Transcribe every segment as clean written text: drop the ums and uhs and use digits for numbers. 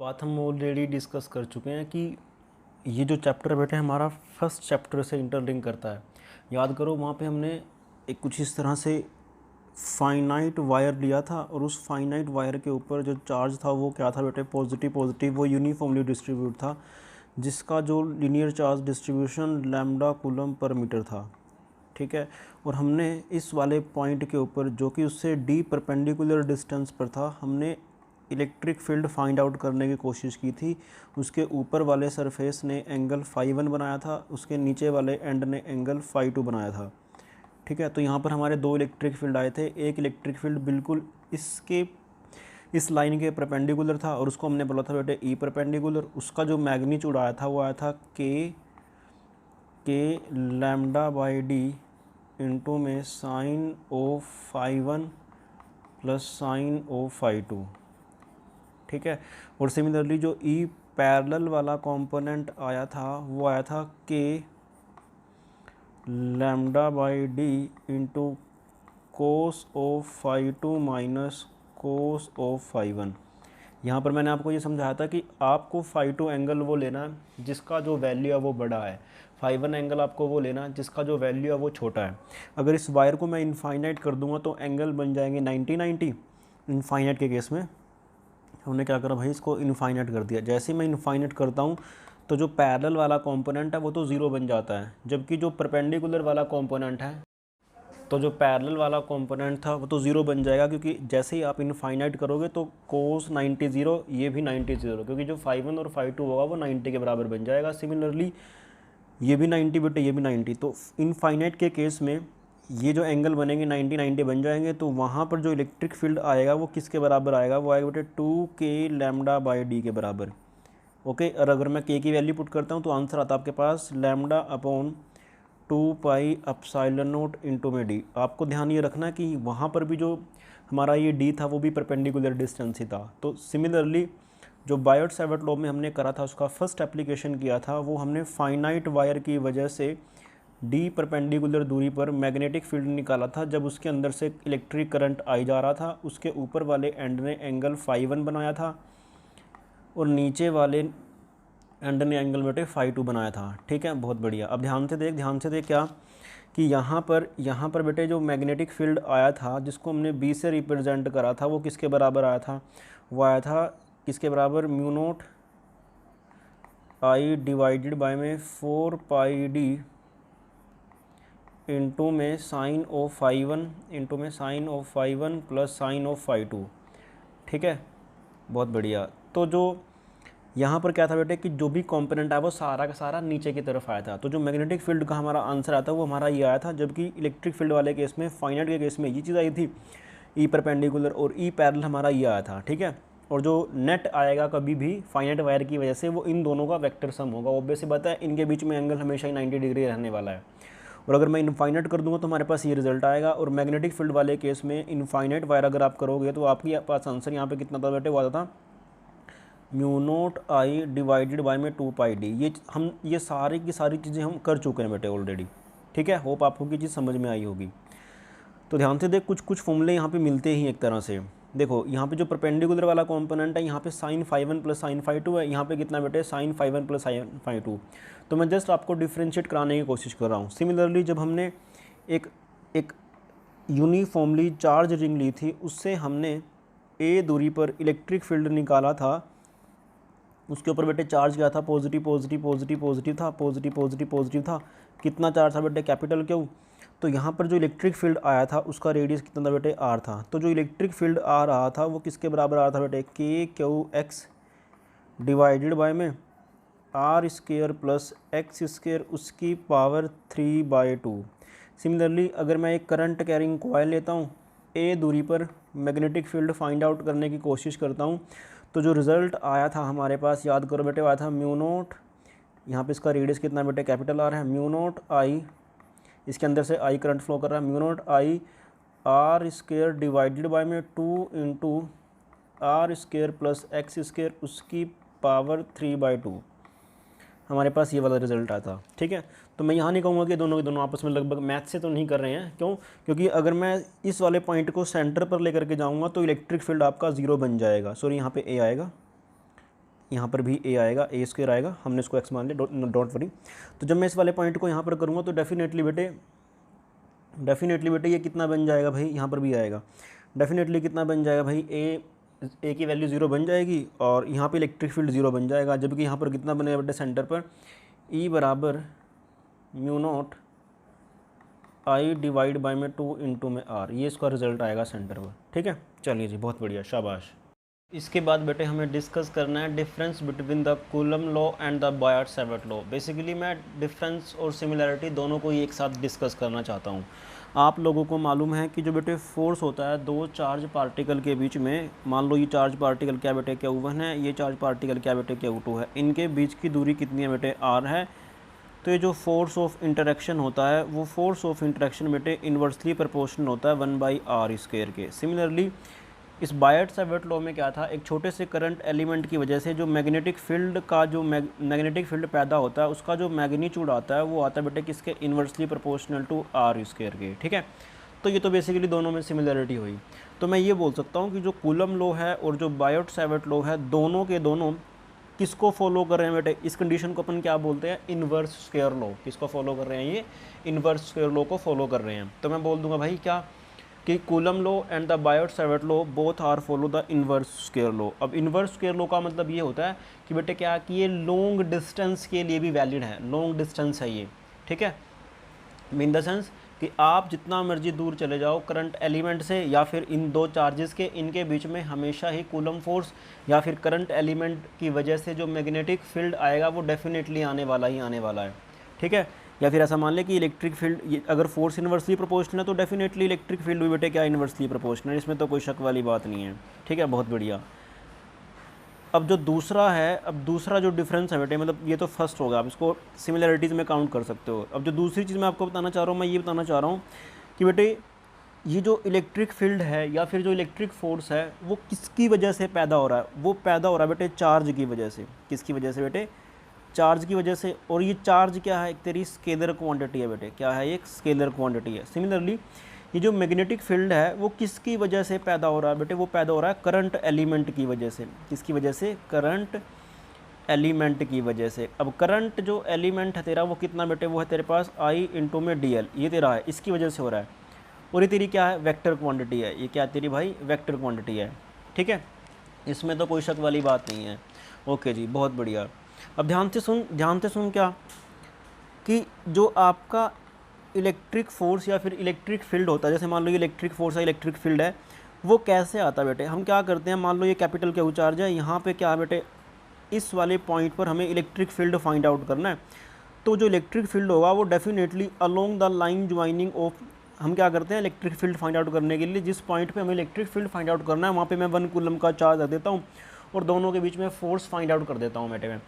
बात हम already discuss कर चुके हैं कि ये जो चैप्टर बेटे हमारा फर्स्ट चैप्टर से इंटरलिंक करता है। याद करो वहाँ पे हमने एक कुछ इस तरह से फाइनाइट वायर लिया था और उस फाइनाइट वायर के ऊपर जो चार्ज था वो क्या था बेटे, पॉजिटिव पॉजिटिव, वो यूनिफॉर्मली डिस्ट्रीब्यूट था, जिसका जो linear charge distribution lambda coulomb पर मीटर था। ठीक है, और हमने इस वाले पॉइंट के ऊपर जो कि उससे डी परपेंडिकुलर डिस्टेंस पर था, हमने इलेक्ट्रिक फील्ड फाइंड आउट करने की कोशिश की थी। उसके ऊपर वाले सरफेस ने एंगल φ1 बनाया था, उसके नीचे वाले एंड ने एंगल φ2 बनाया था। ठीक है, तो यहाँ पर हमारे दो इलेक्ट्रिक फील्ड आए थे। एक इलेक्ट्रिक फील्ड बिल्कुल इस लाइन के परपेंडिकुलर था और उसको हमने बोला था बेटे ई परपेंडिकुलर। उसका जो मैग्नीट्यूड आया था वो आया था के लैम्डा बाई डी इंटू में साइन ओ φ1 प्लस साइन ओ φ2। ठीक है, और सिमिलरली जो ई पैरेलल वाला कंपोनेंट आया था वो आया था के lambda by D into cos ओ φ2 माइनस कोस ओ φ1। यहाँ पर मैंने आपको ये समझाया था कि आपको φ2 एंगल वो लेना है जिसका जो वैल्यू है वो बड़ा है, φ1 एंगल आपको वो लेना है जिसका जो वैल्यू है वो छोटा है। अगर इस वायर को मैं इनफाइनाइट कर दूंगा तो एंगल बन जाएंगे 90-90। इनफाइनाइट के केस में हमने क्या करा भाई, इसको इनफाइनाइट कर दिया। जैसे ही मैं इनफाइनाइट करता हूँ तो जो पैरेलल वाला कंपोनेंट है वो तो ज़ीरो बन जाता है, जबकि जो परपेंडिकुलर वाला कंपोनेंट है, तो जो पैरेलल वाला कंपोनेंट था वो तो ज़ीरो बन जाएगा, क्योंकि जैसे ही आप इनफाइनाइट करोगे तो कोस 90 ज़ीरो, ये भी 90 ज़ीरो, क्योंकि जो φ1 और φ2 होगा वो 90 के बराबर बन जाएगा। सिमिलरली ये भी 90 बेटे, ये भी 90। तो इनफाइनाइट के केस में ये जो एंगल बनेंगे 90-90 बन जाएंगे, तो वहाँ पर जो इलेक्ट्रिक फील्ड आएगा वो किसके बराबर आएगा, वो आएगा बेटे 2k लैम्डा बाई डी के बराबर। ओके, और अगर मैं k की वैल्यू पुट करता हूँ तो आंसर आता है आपके पास lambda upon 2 pi epsilon naught into में डी। आपको ध्यान ये रखना है कि वहाँ पर भी जो हमारा ये डी था वो भी परपेंडिकुलर डिस्टेंस ही था। तो सिमिलरली जो बायोट सैवर्ट लॉ में हमने करा था उसका फर्स्ट एप्लीकेशन किया था, वो हमने फाइनाइट वायर की वजह से डी परपेंडिकुलर दूरी पर मैग्नेटिक फील्ड निकाला था, जब उसके अंदर से इलेक्ट्रिक करंट आई जा रहा था। उसके ऊपर वाले एंड ने एंगल φ1 बनाया था और नीचे वाले एंड ने एंगल बेटे φ2 बनाया था। ठीक है, बहुत बढ़िया। अब ध्यान से देख क्या कि यहाँ पर बेटे जो मैग्नेटिक फील्ड आया था जिसको हमने बी से रिप्रेजेंट करा था वो किसके बराबर आया था, वो आया था किसके बराबर, mu naught I divided by में 4 पाई डी इंटू में साइन ओ φ1 इंटू में साइन ओ φ1 प्लस साइन ओ φ2। ठीक है, बहुत बढ़िया। तो जो यहाँ पर क्या था बेटे कि जो भी कंपोनेंट है वो सारा का सारा नीचे की तरफ आया था। तो जो मैग्नेटिक फील्ड का हमारा आंसर आया था वो हमारा ये आया था, जबकि इलेक्ट्रिक फील्ड वाले केस में, फाइनाइट के केस में ये चीज़ आई थी ई परपेंडिकुलर, और ई पैरेलल हमारा ये आया था। ठीक है, और जो नेट आएगा कभी भी फाइनाइट वायर की वजह से वो इन दोनों का वेक्टर सम होगा। ऑब्वियसली बात है, इनके बीच में एंगल हमेशा ही 90 डिग्री रहने वाला है। और अगर मैं इनफाइनाइट कर दूंगा तो हमारे पास ये रिजल्ट आएगा। और मैग्नेटिक फील्ड वाले केस में इनफाइनाइट वायर अगर आप करोगे तो आपके पास आंसर यहाँ पे कितना था बेटे, वो आता था mu naught I divided by में 2 पाई डी। ये सारी की सारी चीज़ें हम कर चुके हैं बेटे ऑलरेडी। ठीक है, होप आपको की चीज़ समझ में आई होगी। तो ध्यान से देख, कुछ फॉर्मूले यहाँ पे मिलते ही एक तरह से। देखो यहाँ पे जो परपेंडिकुलर वाला कंपोनेंट है यहाँ पे साइन φ1 प्लस साइन φ2 है, यहाँ पे कितना बेटे साइन φ1 प्लस साइन φ2। तो मैं जस्ट आपको डिफ्रेंशिएट कराने की कोशिश कर रहा हूँ। सिमिलरली जब हमने एक यूनिफॉर्मली चार्ज रिंग ली थी, उससे हमने ए दूरी पर इलेक्ट्रिक फील्ड निकाला था। उसके ऊपर बेटे चार्ज क्या था, पॉजिटिव पॉजिटिव पॉजिटिव पॉजिटिव था, पॉजिटिव पॉजिटिव पॉजिटिव था। कितना चार्ज था बेटे, कैपिटल क्यू। तो यहाँ पर जो इलेक्ट्रिक फील्ड आया था उसका रेडियस कितना था बेटे, आर था। तो जो इलेक्ट्रिक फील्ड आ रहा था वो किसके बराबर आ रहा था बेटे, K Q X divided by में R square plus X square उसकी पावर 3/2। सिमिलरली अगर मैं एक करंट कैरिंग कॉइल लेता हूँ, ए दूरी पर मैग्नेटिक फील्ड फाइंड आउट करने की कोशिश करता हूँ, तो जो रिज़ल्ट आया था हमारे पास, याद करो बेटे, आया था म्यू नोट, यहाँ पे इसका रेडियस कितना बेटे कैपिटल आर है, म्यू नोट आई, इसके अंदर से आई करंट फ्लो कर रहा है, mu naught I R square divided by में 2 into R square plus X square उसकी पावर 3/2। हमारे पास ये वाला रिजल्ट आता। ठीक है, तो मैं यहाँ नहीं कहूँगा कि दोनों के दोनों आपस में लगभग मैथ से तो नहीं कर रहे हैं। क्यों? क्योंकि अगर मैं इस वाले पॉइंट को सेंटर पर लेकर के जाऊँगा तो इलेक्ट्रिक फील्ड आपका ज़ीरो बन जाएगा। सॉरी, यहाँ पे ए आएगा, यहाँ पर भी ए आएगा, ए स्क्वायर आएगा, हमने इसको एक्स मान लिया, डोंट वरी। तो जब मैं इस वाले पॉइंट को यहाँ पर करूँगा तो डेफिनेटली बेटे ये कितना बन जाएगा भाई, यहाँ पर भी आएगा, डेफिनेटली कितना बन जाएगा भाई, ए की वैल्यू 0 बन जाएगी और यहाँ पे इलेक्ट्रिक फील्ड 0 बन जाएगा, जबकि यहाँ पर कितना बनेगा बेटे सेंटर पर, ई बराबर mu not I divide by में 2 इंटू में आर, ये इसका रिजल्ट आएगा सेंटर पर। ठीक है, चलिए जी, बहुत बढ़िया, शाबाश। इसके बाद बेटे हमें डिस्कस करना है difference between the Coulomb law and the Biot Savart law. Basically मैं डिफरेंस और सिमिलैरिटी दोनों को ही एक साथ डिस्कस करना चाहता हूँ। आप लोगों को मालूम है कि जो बेटे फोर्स होता है दो चार्ज पार्टिकल के बीच में, मान लो ये चार्ज पार्टिकल क्या बेटे Q1 है, ये चार्ज पार्टिकल क्या बेटे Q2 है, इनके बीच की दूरी कितनी है बेटे R है। तो ये जो फोर्स ऑफ इंटरेक्शन होता है वो फोर्स ऑफ इंटरेक्शन बेटे इन्वर्सली प्रोपोर्शनल होता है 1/r² के। सिमिलरली इस बायट-सैवर्ट लॉ में क्या था, एक छोटे से करंट एलिमेंट की वजह से जो मैग्नेटिक फील्ड का जो मैग्नेटिक फील्ड पैदा होता है उसका जो मैग्नीट्यूड आता है वो आता है बेटे किसके, इन्वर्सली प्रोपोर्शनल टू r² के। ठीक है, तो ये तो बेसिकली दोनों में सिमिलरिटी हुई। तो मैं ये बोल सकता हूँ कि जो कूलम लॉ है और जो बायट-सैवर्ट लॉ है दोनों के दोनों किसको फॉलो कर रहे हैं बेटे, इस कंडीशन को अपन क्या बोलते हैं, इन्वर्स स्क्वायर लॉ। किसको फॉलो कर रहे हैं, ये इन्वर्स स्क्वायर लॉ को फॉलो कर रहे हैं। तो मैं बोल दूंगा भाई क्या कि Coulomb law and the Biot Savart law both are follow the inverse square law. अब इन्वर्स स्क्वायर लॉ का मतलब ये होता है कि बेटे क्या कि ये लॉन्ग डिस्टेंस के लिए भी वैलिड है, लॉन्ग डिस्टेंस है ये। ठीक है, इन द सेंस कि आप जितना मर्जी दूर चले जाओ करंट एलिमेंट से या फिर इन दो चार्जेस के, इनके बीच में हमेशा ही कूलम फोर्स या फिर करंट एलिमेंट की वजह से जो मैग्नेटिक फील्ड आएगा वो डेफिनेटली आने वाला है। ठीक है, या फिर ऐसा मान लें कि इलेक्ट्रिक फील्ड अगर फोर्स इन्वर्सली प्रोपोर्शनल है तो डेफिनेटली इलेक्ट्रिक फील्ड भी बेटे क्या इन्वर्सली प्रोपोर्शनल है, इसमें तो कोई शक वाली बात नहीं है। ठीक है, बहुत बढ़िया। अब जो दूसरा है, अब दूसरा जो डिफरेंस है बेटे, मतलब ये तो फर्स्ट होगा, आप इसको सिमिलरिटीज़ में काउंट कर सकते हो। अब जो दूसरी चीज़ मैं आपको बताना चाह रहा हूँ, मैं ये बताना चाह रहा हूँ कि बेटे ये जो इलेक्ट्रिक फील्ड है या फिर जो इलेक्ट्रिक फोर्स है वो किसकी वजह से पैदा हो रहा है, वो पैदा हो रहा है बेटे चार्ज की वजह से। किसकी वजह से बेटे, चार्ज की वजह से। और ये चार्ज क्या है, एक तेरी स्केलर क्वांटिटी है बेटे, क्या है, एक स्केलर क्वांटिटी है। सिमिलरली ये जो मैग्नेटिक फील्ड है वो किसकी वजह से पैदा हो रहा है बेटे, वो पैदा हो रहा है करंट एलिमेंट की वजह से। किसकी वजह से, करंट एलिमेंट की वजह से। अब करंट जो एलिमेंट है तेरा वो कितना बेटे, वो है तेरे पास I इंटू में DL, ये तेरा है, इसकी वजह से हो रहा है। और ये तेरी क्या है, वेक्टर क्वांटिटी है, ये क्या तेरी भाई वेक्टर क्वांटिटी है। ठीक है, इसमें तो कोई शक वाली बात नहीं है। ओके जी, बहुत बढ़िया। अब ध्यान से सुन क्या कि जो आपका इलेक्ट्रिक फोर्स या फिर इलेक्ट्रिक फील्ड होता है, जैसे मान लो ये इलेक्ट्रिक फोर्स है, इलेक्ट्रिक फील्ड है, वो कैसे आता है बेटे। हम क्या करते हैं, मान लो ये कैपिटल Q चार्ज है, यहाँ पे क्या है बेटे, इस वाले पॉइंट पर हमें इलेक्ट्रिक फील्ड फाइंड आउट करना है। तो जो इलेक्ट्रिक फील्ड होगा वो definitely along the line joining of, हम क्या करते हैं इलेक्ट्रिक फील्ड फाइंड आउट करने के लिए जिस पॉइंट पे हमें इलेक्ट्रिक फील्ड फाइंड आउट करना है वहाँ पे मैं 1 कूलम का चार्ज रख देता हूँ और दोनों के बीच में फोर्स फाइंड आउट कर देता हूँ बेटे में।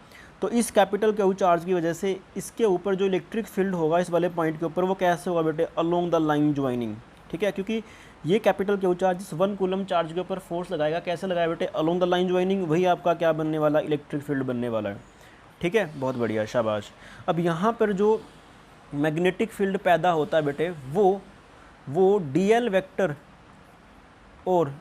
तो इस कैपिटल Q चार्ज की वजह से इसके ऊपर जो इलेक्ट्रिक फील्ड होगा इस वाले पॉइंट के ऊपर वो कैसे होगा बेटे, अलोंग द लाइन ज्वाइनिंग। ठीक है, क्योंकि ये कैपिटल Q चार्ज इस 1 कूलम चार्ज के ऊपर फोर्स लगाएगा, कैसे लगाया बेटे, अलोंग द लाइन ज्वाइनिंग, वही आपका क्या बनने वाला, इलेक्ट्रिक फील्ड बनने वाला है। ठीक है, बहुत बढ़िया, शाबाश। अब यहाँ पर जो मैग्नेटिक फील्ड पैदा होता है बेटे वो DL वेक्टर और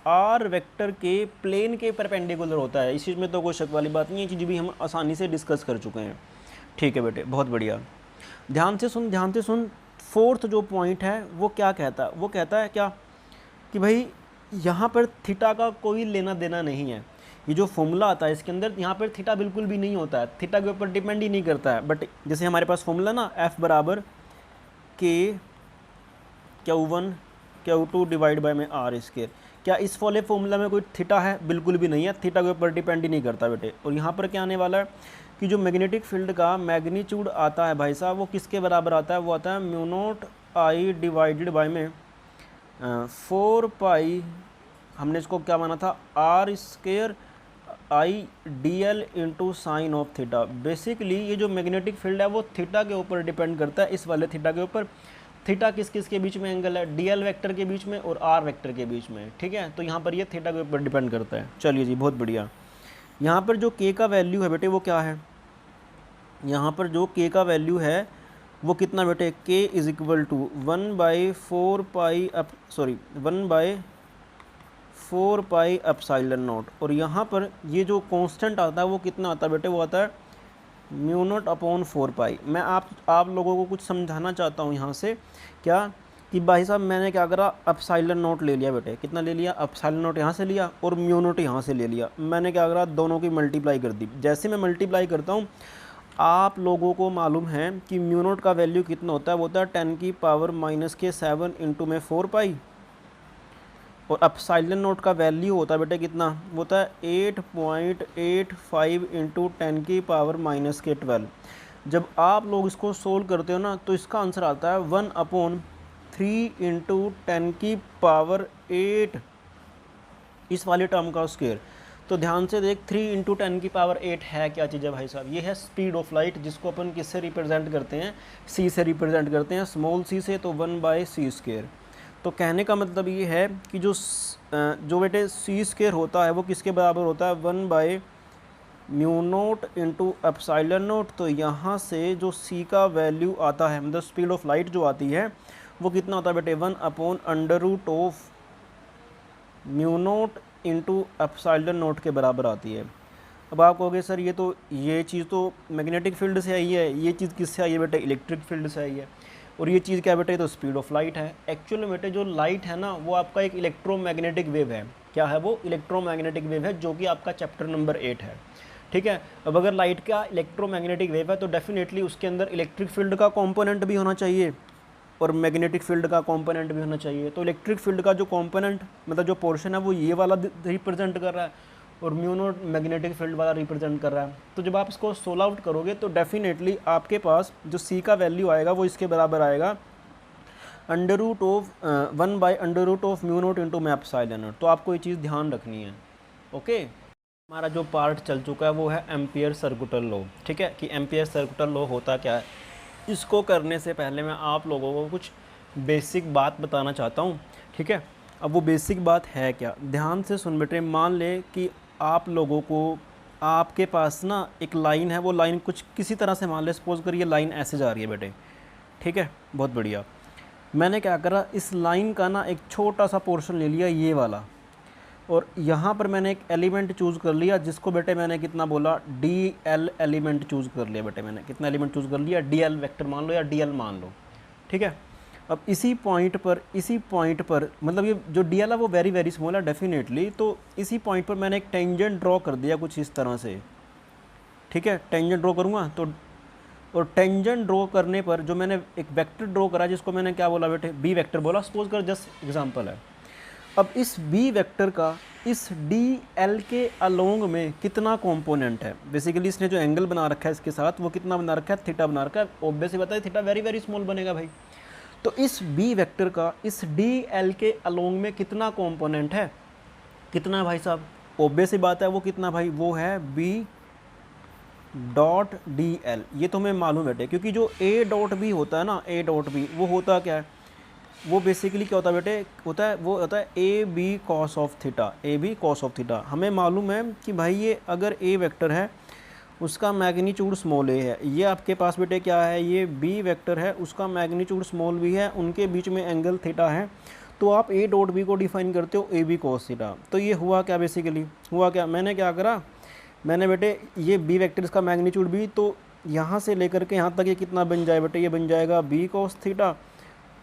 R वेक्टर के प्लेन के परपेंडिकुलर होता है। इस चीज़ में तो कोई शक वाली बात नहीं है, ये चीज़ भी हम आसानी से डिस्कस कर चुके हैं। ठीक है बेटे, बहुत बढ़िया। ध्यान से सुन। फोर्थ जो पॉइंट है वो क्या कहता है, वो कहता है क्या कि भाई यहाँ पर थीटा का कोई लेना देना नहीं है। ये जो फॉर्मूला आता है इसके अंदर यहाँ पर थीटा बिल्कुल भी नहीं होता है, थीटा के ऊपर डिपेंड ही नहीं करता है। बट जैसे हमारे पास फॉर्मूला ना, F बराबर Q1 Q2 डिवाइड बाय में R², क्या इस वाले फॉर्मूला में कोई थीटा है, बिल्कुल भी नहीं है, थीटा के ऊपर डिपेंड ही नहीं करता बेटे। और यहाँ पर क्या आने वाला है कि जो मैग्नेटिक फील्ड का मैग्नीट्यूड आता है भाई साहब वो किसके बराबर आता है, वो आता है mu naught I divided by में 4 पाई, हमने इसको क्या माना था, R² I DL into sine of theta. Basically ये जो मैग्नेटिक फील्ड है वो थीटा के ऊपर डिपेंड करता है, इस वाले थीटा के ऊपर। थीटा किस के बीच में एंगल है, DL वेक्टर के बीच में और R वेक्टर के बीच में। ठीक है, तो यहाँ पर ये थीटा के ऊपर डिपेंड करता है। चलिए जी, बहुत बढ़िया। यहाँ पर जो K का वैल्यू है बेटे वो क्या है, यहाँ पर जो K का वैल्यू है वो कितना बेटे, K is equal to 1/4 pi 4 pi epsilon naught, और यहाँ पर ये जो कांस्टेंट आता है वो कितना आता है बेटे, वो आता है म्यू नॉट अपॉन 4 पाई। मैं आप लोगों को कुछ समझाना चाहता हूँ यहाँ से, क्या कि भाई साहब मैंने क्या करा, एप्सिलॉन नॉट ले लिया बेटे, कितना ले लिया, एप्सिलॉन नॉट यहाँ से लिया और म्यू नॉट यहाँ से ले लिया। मैंने क्या करा, दोनों की मल्टीप्लाई कर दी। जैसे मैं मल्टीप्लाई करता हूँ, आप लोगों को मालूम है कि म्यू नॉट का वैल्यू कितना होता है, वो होता है 10 की पावर -7 इंटू में 4 पाई, और एप्सिलॉन नॉट का वैल्यू होता है बेटे कितना, वो होता है 8.85 इंटू 10 की पावर -12। जब आप लोग इसको सोल्व करते हो ना, तो इसका आंसर आता है 1/3 इंटू 10 की पावर 8, इस वाले टर्म का स्क्वायर। तो ध्यान से देख, 3 इंटू 10 की पावर 8 है क्या चीज़ है भाई साहब, ये है स्पीड ऑफ लाइट, जिसको अपन किससे रिप्रेजेंट करते हैं, c से रिप्रेजेंट करते हैं, स्मॉल c से, तो 1/c²। तो कहने का मतलब ये है कि जो बेटे c² होता है वो किसके बराबर होता है, 1/μ0 इंटू एप्सिलॉन नॉट। तो यहाँ से जो c का वैल्यू आता है, मतलब स्पीड ऑफ लाइट जो आती है, वो कितना होता है बेटे, 1/√μ0 इंटू एप्सिलॉन नॉट के बराबर आती है। अब आप कहोगे सर ये चीज़ तो मैग्नेटिक फील्ड से आई है, ये चीज़ किससे आई है बेटे, इलेक्ट्रिक फील्ड से आई है, और ये चीज़ क्या बेटे, ये तो स्पीड ऑफ लाइट है। एक्चुअल में बेटे जो लाइट है ना, वो आपका एक इलेक्ट्रोमैग्नेटिक वेव है। क्या है वो, इलेक्ट्रोमैग्नेटिक वेव है, जो कि आपका चैप्टर नंबर 8 है। ठीक है, अब अगर लाइट का इलेक्ट्रोमैग्नेटिक वेव है, तो डेफिनेटली उसके अंदर इलेक्ट्रिक फील्ड का कॉम्पोनेंट भी होना चाहिए और मैग्नेटिक फील्ड का कंपोनेंट भी होना चाहिए। तो इलेक्ट्रिक फील्ड का जो कंपोनेंट, मतलब जो पोर्शन है, वो ये वाला रिप्रेजेंट कर रहा है, और म्यू नॉट मैग्नेटिक फील्ड वाला रिप्रेजेंट कर रहा है। तो जब आप इसको सोल्व आउट करोगे, तो डेफिनेटली आपके पास जो सी का वैल्यू आएगा वो इसके बराबर आएगा, 1/√μ0 इंटू में एप्सिलॉन नॉट। तो आपको ये चीज़ ध्यान रखनी है। ओके, हमारा जो पार्ट चल चुका है वो है एम्पियर सर्कुलर लॉ। ठीक है, कि एम्पियर सर्कुलर लॉ होता क्या है। इसको करने से पहले मैं आप लोगों को कुछ बेसिक बात बताना चाहता हूँ। ठीक है, अब वो बेसिक बात है क्या, ध्यान से सुन बेटे। मान ले कि आप लोगों को, आपके पास ना एक लाइन है, वो लाइन कुछ किसी तरह से, मान ले सपोज करिए लाइन ऐसे जा रही है बेटे। ठीक है, बहुत बढ़िया। मैंने क्या करा, इस लाइन का ना एक छोटा सा पोर्शन ले लिया, ये वाला, और यहाँ पर मैंने एक एलिमेंट चूज़ कर लिया, जिसको बेटे मैंने कितना बोला, DL एलिमेंट चूज़ कर लिया बेटे। मैंने कितना एलिमेंट चूज़ कर लिया, DL वेक्टर मान लो या DL मान लो। ठीक है, अब इसी पॉइंट पर मतलब ये जो DL है वो वेरी वेरी स्मॉल है डेफिनेटली। तो इसी पॉइंट पर मैंने एक टेंजेंट ड्रॉ कर दिया कुछ इस तरह से। ठीक है, टेंजेंट ड्रॉ करूँगा तो, और टेंजेंट ड्रॉ करने पर जो मैंने एक वेक्टर ड्रॉ करा, जिसको मैंने क्या बोला बेटे, B वेक्टर बोला, सपोज कर, जस्ट एग्जाम्पल है। अब इस B वेक्टर का इस DL के अलोंग में कितना कंपोनेंट है, बेसिकली इसने जो एंगल बना रखा है इसके साथ, वो कितना बना रखा है, थीटा बना रखा है। ऑब्वियसली बताइए, थीटा वेरी वेरी स्मॉल बनेगा भाई। तो इस B वेक्टर का इस DL के अलोंग में कितना कंपोनेंट है, कितना है भाई साहब, ऑब्वियसली बात है, वो कितना भाई, वो है B.DL। ये तो हमें मालूम बेटे, क्योंकि जो A.B होता है ना, A.B वो होता क्या है, वो बेसिकली क्या होता है बेटे, वो होता है AB cos of theta, AB cos of theta. हमें मालूम है कि भाई ये अगर A वेक्टर है, उसका मैग्नीट्यूड स्मॉल a है, ये आपके पास बेटे क्या है, ये B वेक्टर है, उसका मैग्नीट्यूड स्मॉल b है, उनके बीच में एंगल थीटा है। तो आप A.B को डिफाइन करते हो AB cos थीटा। तो ये हुआ क्या, बेसिकली हुआ क्या, मैंने क्या करा, मैंने बेटे ये B वेक्टर, इसका मैग्नीट्यूड B, तो यहाँ से लेकर के यहाँ तक ये कितना बन जाए बेटे, ये बन जाएगा B cos थीटा,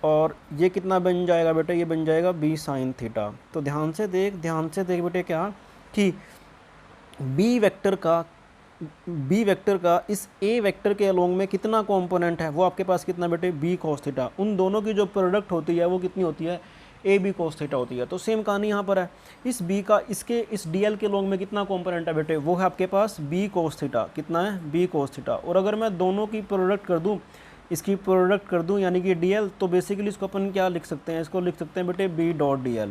और ये कितना बन जाएगा बेटे, ये बन जाएगा B sin थीटा। तो ध्यान से देख बेटे, क्या कि B वेक्टर का इस A वेक्टर के अलोंग में कितना कंपोनेंट है, वो आपके पास कितना बेटे, B cos थीटा। उन दोनों की जो प्रोडक्ट होती है वो कितनी होती है, AB cos थीटा होती है। तो सेम कहानी यहाँ पर है, इस B का इस DL के अलोंग में कितना कंपोनेंट है बेटे, वो है आपके पास B cos थीटा। कितना है, B cos थीटा। और अगर मैं दोनों की प्रोडक्ट कर दूँ, इसकी प्रोडक्ट कर दूं यानी कि DL, तो बेसिकली इसको अपन क्या लिख सकते हैं, इसको लिख सकते हैं बेटे B.DL।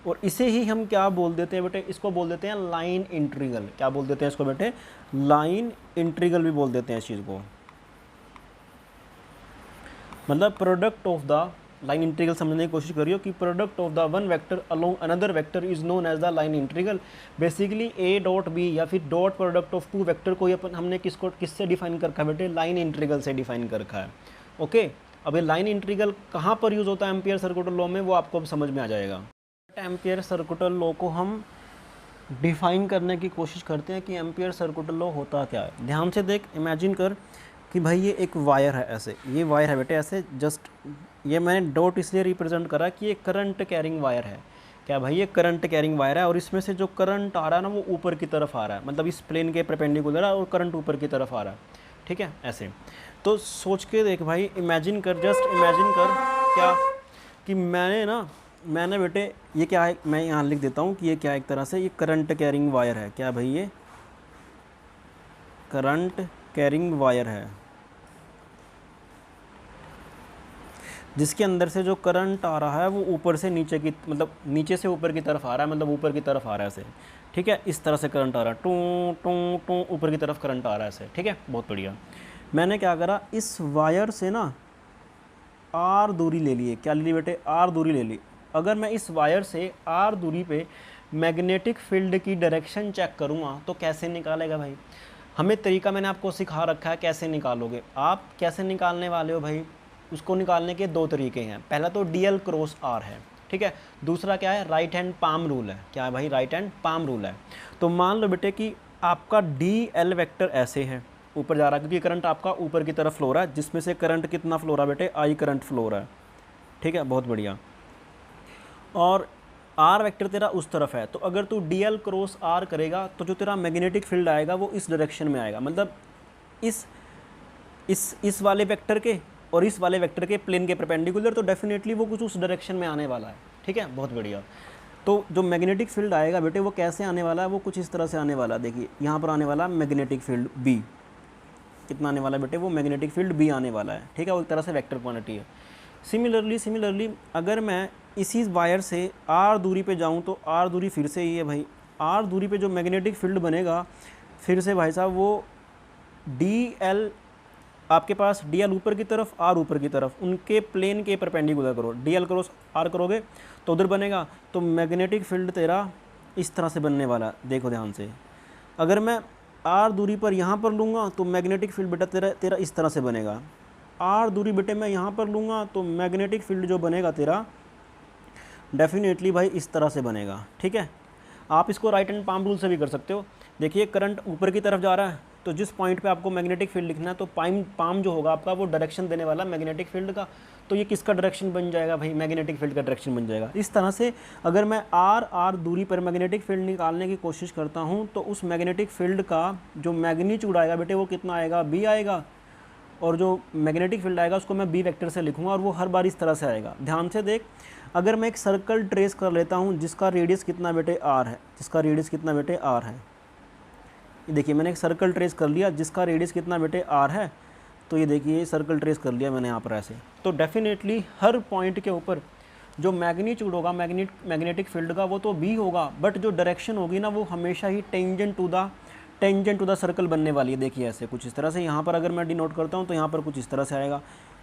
और इसे ही हम क्या बोल देते हैं बेटे, इसको बोल देते हैं लाइन इंटीग्रल। क्या बोल देते हैं इसको बेटे, लाइन इंटीग्रल भी बोल देते हैं इस चीज़ को। मतलब product of the line integral समझने की कोशिश करियो कि product of the one vector along another vector is known as the line integral. Basically A.B या फिर dot product of two vector को अपन हमने किससे डिफाइन कर रखा है बेटे, लाइन इंटीग्रल से डिफाइन कर रखा है। ओके, अब ये लाइन इंटीग्रल कहाँ पर यूज़ होता है एम्पियर सर्कुलर लॉ में, वो आपको अब समझ में आ जाएगा। एम्पियर सर्कुलर लॉ को हम डिफाइन करने की कोशिश करते हैं कि एम्पियर सर्कुलर लॉ होता क्या है। ध्यान से देख, इमेजिन कर कि भाई ये एक वायर है, ऐसे ये वायर है बेटे, ऐसे जस्ट ये मैंने डॉट इसलिए रिप्रेजेंट करा कि ये करंट कैरिंग वायर है। क्या भाई, ये करंट कैरिंग वायर है और इसमें से जो करंट आ रहा है ना वो ऊपर की तरफ आ रहा है, मतलब इस प्लेन के परपेंडिकुलर है और करंट ऊपर की तरफ आ रहा है, ठीक है ऐसे। तो सोच के देख भाई, इमेजिन कर, जस्ट इमेजिन कर क्या कि मैंने बेटे ये क्या है, मैं यहाँ लिख देता हूँ कि ये क्या है, एक तरह से ये करंट कैरिंग वायर है। क्या भाई, ये करंट कैरिंग वायर है जिसके अंदर से जो करंट आ रहा है वो ऊपर से नीचे की, मतलब नीचे से ऊपर की तरफ आ रहा है, मतलब ऊपर की तरफ आ रहा है ऐसे, ठीक है। इस तरह से करंट आ रहा है, टू टू टू ऊपर की तरफ करंट आ रहा है ऐसे, ठीक है, बहुत बढ़िया। मैंने क्या करा, इस वायर से ना आर दूरी ले लिए। क्या ले ली बेटे, आर दूरी ले ली। अगर मैं इस वायर से आर दूरी पे मैग्नेटिक फील्ड की डायरेक्शन चेक करूँगा तो कैसे निकालेगा भाई, हमें तरीका मैंने आपको सिखा रखा है कैसे निकालोगे। आप कैसे निकालने वाले हो भाई, उसको निकालने के दो तरीके हैं। पहला तो डीएल क्रॉस आर है, ठीक है। दूसरा क्या है, राइट हैंड पाम रूल है। क्या है भाई, राइट हैंड पाम रूल है। तो मान लो बेटे कि आपका डी एल वेक्टर ऐसे है, ऊपर जा रहा है क्योंकि करंट आपका ऊपर की तरफ फ्लो रहा है, जिसमें से करंट कितना फ्लो रहा है बेटे, आई करंट फ्लो रहा है, ठीक है, बहुत बढ़िया। और आर वेक्टर तेरा उस तरफ है, तो अगर तू डी एल क्रॉस आर करेगा तो जो तेरा मैग्नेटिक फील्ड आएगा वो इस डायरेक्शन में आएगा, मतलब इस वाले वेक्टर के और इस वाले वेक्टर के प्लेन के परपेंडिकुलर, तो डेफिनेटली वो कुछ उस डायरेक्शन में आने वाला है, ठीक है, बहुत बढ़िया। तो जो मैग्नेटिक फील्ड आएगा बेटे वो कैसे आने वाला है, वो कुछ इस तरह से आने वाला है। देखिए यहाँ पर आने वाला मैग्नेटिक फील्ड बी, कितना आने वाला है बेटे, वो मैग्नेटिक फील्ड बी आने वाला है, ठीक है, वो एक तरह से वेक्टर क्वांटिटी है। सिमिलरली अगर मैं इसी वायर से आर दूरी पे जाऊँ तो आर दूरी फिर से ये भाई, आर दूरी पे जो मैग्नेटिक फील्ड बनेगा फिर से भाई साहब वो डी एल, आपके पास डी एल ऊपर की तरफ, आर ऊपर की तरफ, उनके प्लेन के परपेंडिकुलर करो, डी एल क्रॉस आर करोगे तो उधर बनेगा, तो मैग्नेटिक फील्ड तेरा इस तरह से बनने वाला। देखो ध्यान से, अगर मैं आर दूरी पर यहाँ पर लूँगा तो मैग्नेटिक फील्ड बेटा तेरा इस तरह से बनेगा। आर दूरी बेटे मैं यहाँ पर लूँगा तो मैग्नेटिक फील्ड जो बनेगा तेरा डेफिनेटली भाई इस तरह से बनेगा, ठीक है। आप इसको राइट हैंड पाम रूल से भी कर सकते हो। देखिए करंट ऊपर की तरफ जा रहा है, तो जिस पॉइंट पे आपको मैग्नेटिक फील्ड लिखना है तो पाम जो होगा आपका वो डायरेक्शन देने वाला मैग्नेटिक फील्ड का, तो ये किसका डायरेक्शन बन जाएगा भाई, मैग्नेटिक फील्ड का डायरेक्शन बन जाएगा। इस तरह से अगर मैं आर दूरी पर मैग्नेटिक फील्ड निकालने की कोशिश करता हूँ तो उस मैग्नेटिक फील्ड का जो मैग्नीट्यूड आएगा बेटे वो कितना आएगा, बी आएगा, और जो मैग्नेटिक फील्ड आएगा उसको मैं बी वेक्टर से लिखूँगा और वो हर बार इस तरह से आएगा। ध्यान से देख, अगर मैं एक सर्कल ट्रेस कर लेता हूँ जिसका रेडियस कितना बेटे आर है, जिसका रेडियस कितना बेटे आर है, देखिए मैंने एक सर्कल ट्रेस कर लिया जिसका रेडियस कितना बेटे आर है, तो ये देखिए सर्कल ट्रेस कर लिया मैंने यहाँ पर ऐसे। तो डेफिनेटली हर पॉइंट के ऊपर जो मैग्नीट्यूड होगा मैग्नेटिक फील्ड का वो तो बी होगा, बट जो डायरेक्शन होगी ना वो हमेशा ही टेंजेंट टू द सर्कल बनने वाली है। देखिए ऐसे कुछ इस तरह से, यहाँ पर अगर मैं डिनोट करता हूँ तो यहाँ पर कुछ इस तरह से आएगा,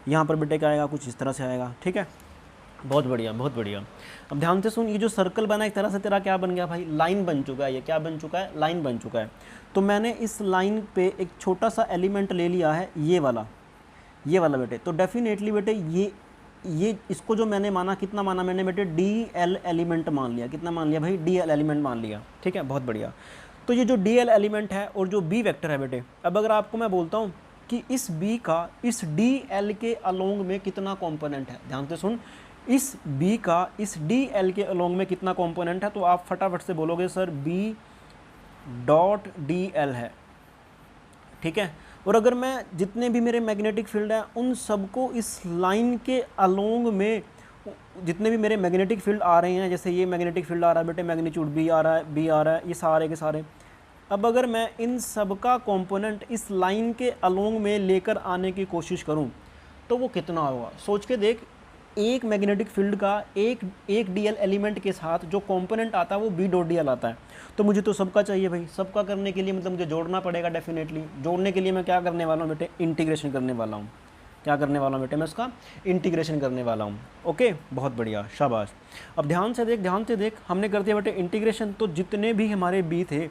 यहाँ पर बेटे क्या आएगा, कुछ इस तरह से आएगा, ठीक है, बहुत बढ़िया बहुत बढ़िया। अब ध्यान से सुन, ये जो सर्कल बना एक तरह से तेरा क्या बन गया भाई, लाइन बन चुका है। ये क्या बन चुका है, लाइन बन चुका है। तो मैंने इस लाइन पे एक छोटा सा एलिमेंट ले लिया है, ये वाला बेटे। तो डेफिनेटली बेटे ये इसको जो मैंने माना, कितना माना मैंने बेटे, डी एल एलिमेंट मान लिया। कितना मान लिया भाई, डी एल एलिमेंट मान लिया, ठीक है, बहुत बढ़िया। तो ये जो डी एल एलिमेंट है और जो बी वेक्टर है बेटे, अब अगर आपको मैं बोलता हूँ कि इस बी का इस डी एल के अलोंग में कितना कॉम्पोनेंट है, ध्यान से सुन, इस बी का इस डी एल के अलोंग में कितना कॉम्पोनेंट है, तो आप फटाफट से बोलोगे sir B dot D L है, ठीक है। और अगर मैं जितने भी मेरे मैग्नेटिक फील्ड हैं उन सबको इस लाइन के अलोंग में, जितने भी मेरे मैग्नेटिक फील्ड आ रहे हैं, जैसे ये मैग्नेटिक फील्ड आ रहा है बेटे, मैग्नीट्यूड बी आ रहा है, ये सारे के सारे, अब अगर मैं इन सब का कॉम्पोनेंट इस लाइन के अलोंग में लेकर आने की कोशिश करूं तो वो कितना होगा, सोच के देख। एक मैग्नेटिक फील्ड का एक डीएल एलिमेंट के साथ जो कंपोनेंट आता है वो बी डॉट डीएल आता है। तो मुझे तो सबका चाहिए भाई, सबका करने के लिए मतलब मुझे जोड़ना पड़ेगा डेफिनेटली। जोड़ने के लिए मैं क्या करने वाला हूँ बेटे, इंटीग्रेशन करने वाला हूँ। क्या करने वाला हूँ बेटे, मैं इसका इंटीग्रेशन करने वाला हूँ। ओके, बहुत बढ़िया, शाबाश। अब ध्यान से देख, हमने कर दिया बेटे इंटीग्रेशन। तो जितने भी हमारे बी थे,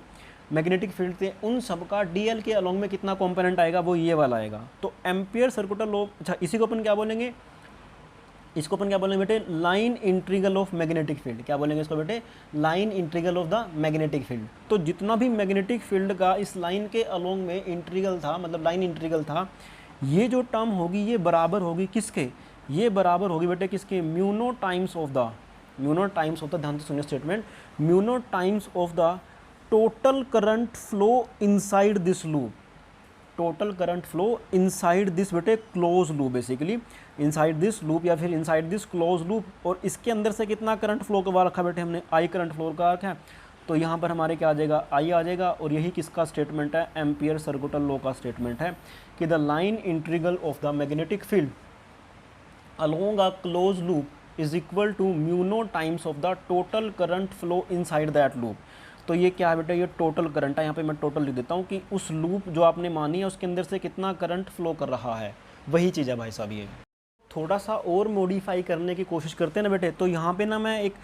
मैग्नेटिक फील्ड थे, उन सबका डीएल के अलोंग में कितना कंपोनेंट आएगा, वो ये वाला आएगा। तो एम्पियर सर्कुलर लॉ, अच्छा इसी को अपन क्या बोलेंगे, इसको अपन क्या बोलेंगे बेटे, line integral of magnetic field. क्या बोलेंगे इसको बेटे, line integral of the magnetic field. तो जितना भी मैग्नेटिक फील्ड का इस लाइन के अलोंग में इंटीग्रल था, मतलब लाइन इंटीग्रल था, ये जो टर्म होगी ये बराबर होगी किसके, ये बराबर होगी बेटे किसके, mu naught times of the, mu naught times of the, ध्यान से सुनिए statement, mu naught times of the total current flow inside this loop, total current flow inside this बेटे close loop, basically inside this loop या फिर inside this close loop. और इसके अंदर से कितना करंट फ्लो करवा रखा बेटे हमने, आई करंट फ्लो का रखा है। तो यहाँ पर हमारे क्या आ जाएगा, आई आ जाएगा। और यही किसका स्टेटमेंट है, एम्पियर सर्कुलर लॉ का स्टेटमेंट है कि the line integral of the magnetic field along a close loop is equal to mu naught times of the total current flow inside that loop. तो ये क्या है बेटा, ये टोटल करंट है। यहाँ पे मैं टोटल लिख देता हूँ कि उस लूप जो आपने मानी है उसके अंदर से कितना करंट फ्लो कर रहा है, वही चीज़ है भाई साहब। ये थोड़ा सा और मॉडिफाई करने की कोशिश करते हैं ना बेटे, तो यहाँ पे ना मैं एक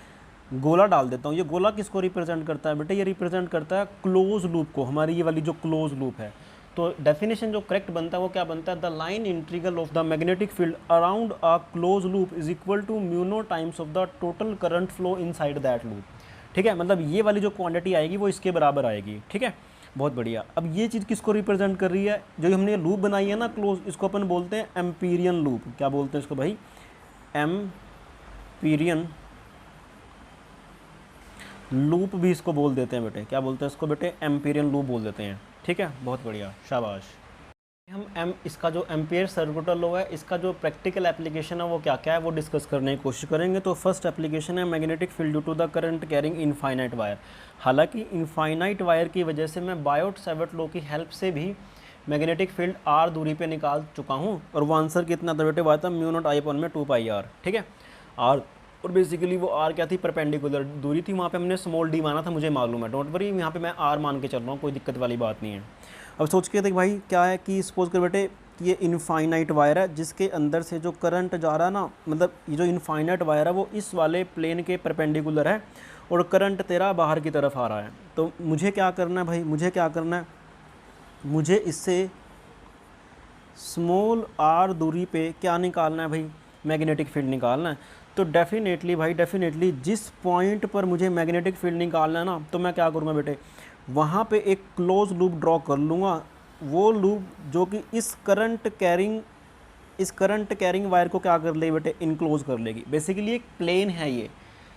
गोला डाल देता हूँ। ये गोला किसको रिप्रेजेंट करता है बेटे, ये रिप्रेजेंट करता है क्लोज लूप को, हमारी ये वाली जो क्लोज लूप है। तो डेफिनेशन जो करेक्ट बनता है वो क्या बनता है, the line integral of the magnetic field around a close loop is equal to mu naught times of the total current flow inside that loop. ठीक है, मतलब ये वाली जो क्वांटिटी आएगी वो इसके बराबर आएगी। ठीक है, बहुत बढ़िया। अब ये चीज़ किसको रिप्रेजेंट कर रही है, जो हमने लूप बनाई है ना क्लोज, इसको अपन बोलते हैं एम्पीरियन लूप। क्या बोलते हैं इसको भाई, एम्पीरियन लूप भी इसको बोल देते हैं बेटे। क्या बोलते हैं इसको बेटे, एम्पीरियन लूप बोल देते हैं। ठीक है, बहुत बढ़िया, शाबाश। हम इसका जो एम्पियर सर्कुलर लॉ है, इसका जो प्रैक्टिकल एप्लीकेशन है वो क्या क्या है वो डिस्कस करने की कोशिश करेंगे। तो फर्स्ट एप्लीकेशन है magnetic field due to the current carrying infinite wire. हालांकि इनफाइनाइट वायर की वजह से मैं बायोट सेवर्ट लॉ की हेल्प से भी मैग्नेटिक फील्ड आर दूरी पे निकाल चुका हूँ। और वो आंसर कितना था बेटे, था म्यू नॉट आई अपॉन में 2 पाई आर। ठीक है, आर, और बेसिकली वो आर क्या थी, परपेंडिकुलर दूरी थी। वहाँ पे हमने स्मॉल डी माना था, मुझे मालूम है, डोंट वरी, यहाँ पे मैं आर मान के चल रहा हूँ, कोई दिक्कत वाली बात नहीं है। अब सोच के देख भाई क्या है कि सपोज कर बेटे ये इनफाइनाइट वायर है जिसके अंदर से जो करंट जा रहा है ना, मतलब ये जो इनफाइनाइट वायर है वो इस वाले प्लेन के परपेंडिकुलर है और करंट तेरा बाहर की तरफ आ रहा है। तो मुझे क्या करना है भाई, मुझे क्या करना है, मुझे इससे स्मॉल आर दूरी पे क्या निकालना है भाई, मैग्नेटिक फील्ड निकालना है। तो डेफिनेटली भाई, डेफिनेटली जिस पॉइंट पर मुझे मैग्नेटिक फील्ड निकालना है ना, तो मैं क्या करूँगा बेटे, वहाँ पे एक क्लोज लूप ड्रॉ कर लूँगा। वो लूप जो कि इस करंट कैरिंग वायर को क्या कर लेगी बेटे, इनक्लोज कर लेगी। बेसिकली एक प्लेन है ये,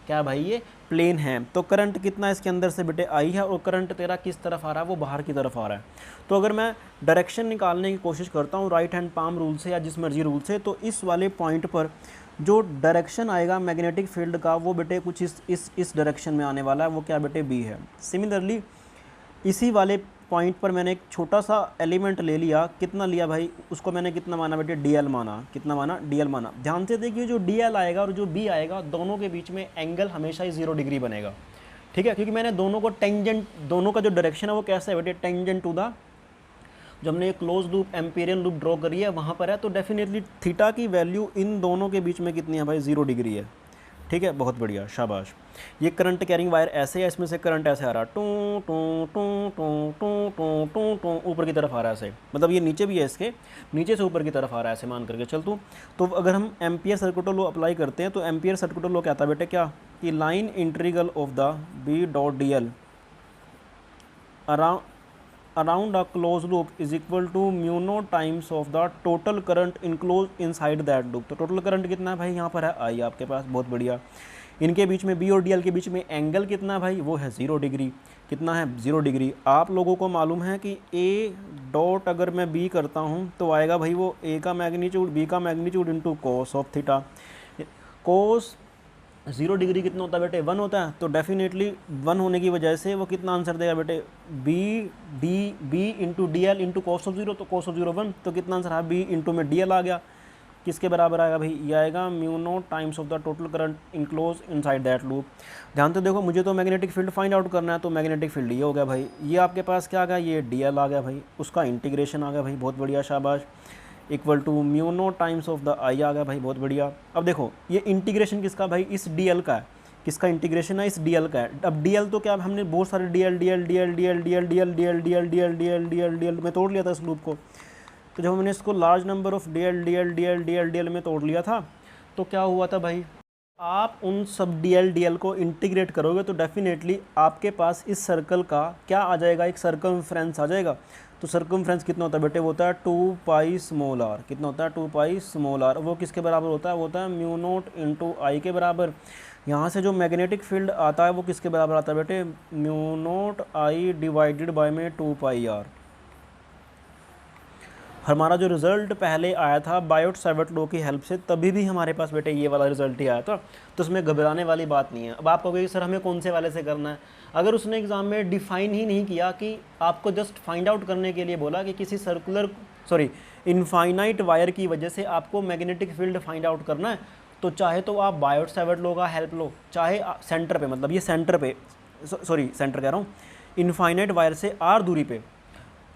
क्या भाई, ये प्लेन है। तो करंट कितना इसके अंदर से बेटे आई है, और करंट तेरा किस तरफ आ रहा है, वो बाहर की तरफ आ रहा है। तो अगर मैं डायरेक्शन निकालने की कोशिश करता हूँ राइट हैंड पाम रूल से या जिस मर्जी रूल से, तो इस वाले पॉइंट पर जो डायरेक्शन आएगा मैग्नेटिक फील्ड का वो बेटे कुछ इस डायरेक्शन में आने वाला है, वो क्या बेटे, बी है। सिमिलरली इसी वाले पॉइंट पर मैंने एक छोटा सा एलिमेंट ले लिया, कितना लिया भाई, उसको मैंने कितना माना बेटे, डीएल माना। कितना माना, डीएल माना। ध्यान से देखिए जो डीएल आएगा और जो बी आएगा, दोनों के बीच में एंगल हमेशा ही 0 डिग्री बनेगा। ठीक है, क्योंकि मैंने दोनों को टेंजेंट, दोनों का जो डायरेक्शन है वो कैसा है बेटे, टेंजेंट टू द, जब हमने एक close loop Amperian loop draw करी है वहाँ पर है। तो डेफिनेटली थीटा की वैल्यू इन दोनों के बीच में कितनी है भाई, 0 डिग्री है। ठीक है, बहुत बढ़िया, शाबाश। ये करंट कैरिंग वायर ऐसे है, इसमें से करंट ऐसे आ रहा है, two two two two two two two two, ऊपर की तरफ आ रहा है ऐसे, मतलब ये नीचे भी है, इसके नीचे से ऊपर की तरफ आ रहा है ऐसे मान करके चल तू। तो अगर हम एम्पियर सर्कुलर लॉ अप्लाई करते हैं तो एम्पियर सर्कुलर लॉ क्या था बेटे, क्या कि line integral of the B dot D L around a close loop is equal to mu naught times of the total current enclose inside that loop. तो total current कितना है भाई, यहाँ पर है आई आपके पास, बहुत बढ़िया। इनके बीच में बी और डी एल के बीच में एंगल कितना है भाई, वो है 0 डिग्री। कितना है, 0 डिग्री। आप लोगों को मालूम है कि ए डॉट अगर मैं बी करता हूँ तो आएगा भाई वो ए का मैग्नीट्यूड, बी का magnitude into cos of theta. Cos 0 degree कितना होता है बेटे, 1 होता है। तो डेफिनेटली 1 होने की वजह से वो कितना आंसर देगा बेटे, B into D L into cos of 0, तो कोस ऑफ 0 1, तो कितना आंसर है, बी इंटू में डी एल आ गया। किसके बराबर आएगा भाई, ये आएगा mu naught times of the total current enclose inside that loop. ध्यान से देखो, मुझे तो मैग्नेटिक फील्ड फाइंड आउट करना है, तो मैग्नेटिक फील्ड ये हो गया भाई, ये आपके पास क्या आ गया, ये डी एल आ गया भाई, उसका इंटीग्रेशन आ गया भाई, बहुत बढ़िया, शाबाश, equal to mu naught times of the I आ गया भाई, बहुत बढ़िया। अब देखो ये इंटीग्रेशन किसका भाई, इस डी एल का है, किसका इंटीग्रेशन है, इस डी एल का है। अब डी एल तो क्या, हमने बहुत सारे D L D L D L D L D L D L D L D L D L D L D L D L में तोड़ लिया था इस लूप को। तो जब हमने इसको large number of D L D L D L D L D L में तोड़ लिया था, तो क्या हुआ था भाई, आप उन सब डी एल को इंटीग्रेट करोगे तो डेफिनेटली आपके पास इस सर्कल का क्या आ जाएगा, एक सर्कमफ्रेंस आ जाएगा। तो सर्कमफ्रेंस कितना होता है बेटे, वो होता है 2 पाई स्मॉल आर। कितना होता है, 2 पाई स्मॉल आर। वो किसके बराबर होता है, वो होता है म्यू नोट इंटू आई के बराबर। यहाँ से जो मैग्नेटिक फील्ड आता है वो किसके बराबर आता है बेटे, mu naught I divided by में 2 पाई आर। हमारा जो रिज़ल्ट पहले आया था बायोट सावर्ट लॉ की हेल्प से, तभी भी हमारे पास बेटे ये वाला रिज़ल्ट ही आया था, तो उसमें घबराने वाली बात नहीं है। अब आप कहोगे सर हमें कौन से वाले से करना है, अगर उसने एग्ज़ाम में डिफ़ाइन ही नहीं किया कि आपको जस्ट फाइंड आउट करने के लिए बोला कि किसी इनफाइनाइट वायर की वजह से आपको मैग्नेटिक फील्ड फाइंड आउट करना है, तो चाहे तो आप बायोट सावर्ट लॉ का हेल्प लो, चाहे सेंटर पे, मतलब ये सेंटर पे, सेंटर कह रहा हूँ, इनफाइनाइट वायर से आर दूरी पे,